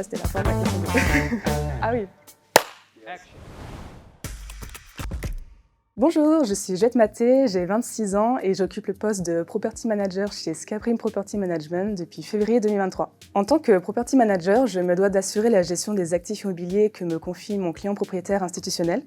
ça c'était la fin de ma question. Ah oui. Bonjour, je suis Jette Maté, j'ai 26 ans et j'occupe le poste de Property Manager chez Scaprim Property Management depuis février 2023. En tant que Property Manager, je me dois d'assurer la gestion des actifs immobiliers que me confie mon client propriétaire institutionnel,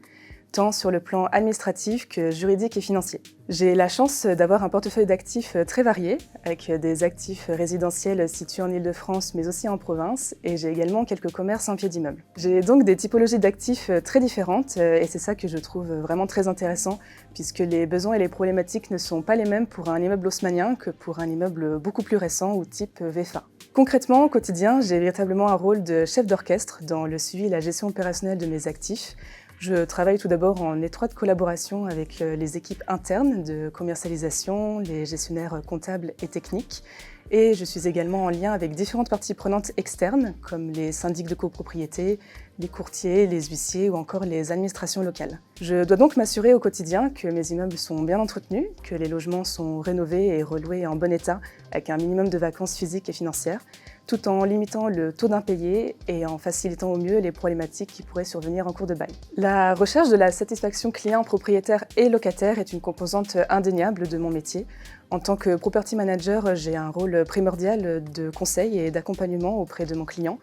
tant sur le plan administratif que juridique et financier. J'ai la chance d'avoir un portefeuille d'actifs très varié, avec des actifs résidentiels situés en Île-de-France mais aussi en province, et j'ai également quelques commerces en pied d'immeuble. J'ai donc des typologies d'actifs très différentes, et c'est ça que je trouve vraiment très intéressant, puisque les besoins et les problématiques ne sont pas les mêmes pour un immeuble haussmannien que pour un immeuble beaucoup plus récent ou type VFA. Concrètement, au quotidien, j'ai véritablement un rôle de chef d'orchestre dans le suivi et la gestion opérationnelle de mes actifs. Je travaille tout d'abord en étroite collaboration avec les équipes internes de commercialisation, les gestionnaires comptables et techniques. Et je suis également en lien avec différentes parties prenantes externes, comme les syndics de copropriété, les courtiers, les huissiers ou encore les administrations locales. Je dois donc m'assurer au quotidien que mes immeubles sont bien entretenus, que les logements sont rénovés et reloués en bon état, avec un minimum de vacances physiques et financières, tout en limitant le taux d'impayé et en facilitant au mieux les problématiques qui pourraient survenir en cours de bail. La recherche de la satisfaction client, propriétaire et locataire est une composante indéniable de mon métier. En tant que property manager, j'ai un rôle primordial de conseil et d'accompagnement auprès de mon client,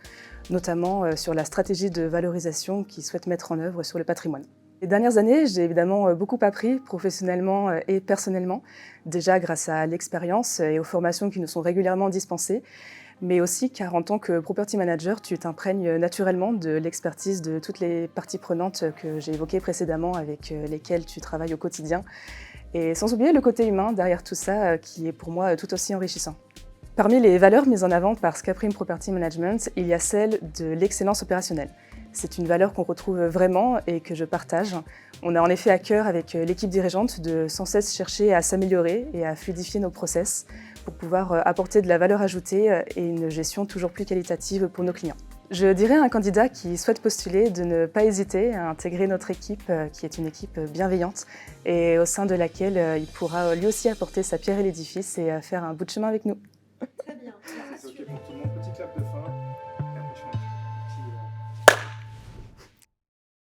notamment sur la stratégie de valorisation qu'il souhaite mettre en œuvre sur le patrimoine. Les dernières années, j'ai évidemment beaucoup appris, professionnellement et personnellement, déjà grâce à l'expérience et aux formations qui nous sont régulièrement dispensées, mais aussi car en tant que property manager, tu t'imprègnes naturellement de l'expertise de toutes les parties prenantes que j'ai évoquées précédemment, avec lesquelles tu travailles au quotidien, et sans oublier le côté humain derrière tout ça, qui est pour moi tout aussi enrichissant. Parmi les valeurs mises en avant par Scaprim Property Management, il y a celle de l'excellence opérationnelle. C'est une valeur qu'on retrouve vraiment et que je partage. On a en effet à cœur avec l'équipe dirigeante de sans cesse chercher à s'améliorer et à fluidifier nos process pour pouvoir apporter de la valeur ajoutée et une gestion toujours plus qualitative pour nos clients. Je dirais à un candidat qui souhaite postuler de ne pas hésiter à intégrer notre équipe, qui est une équipe bienveillante et au sein de laquelle il pourra lui aussi apporter sa pierre à l'édifice et faire un bout de chemin avec nous. Très bien. C'est OK pour tout le monde, petit clap de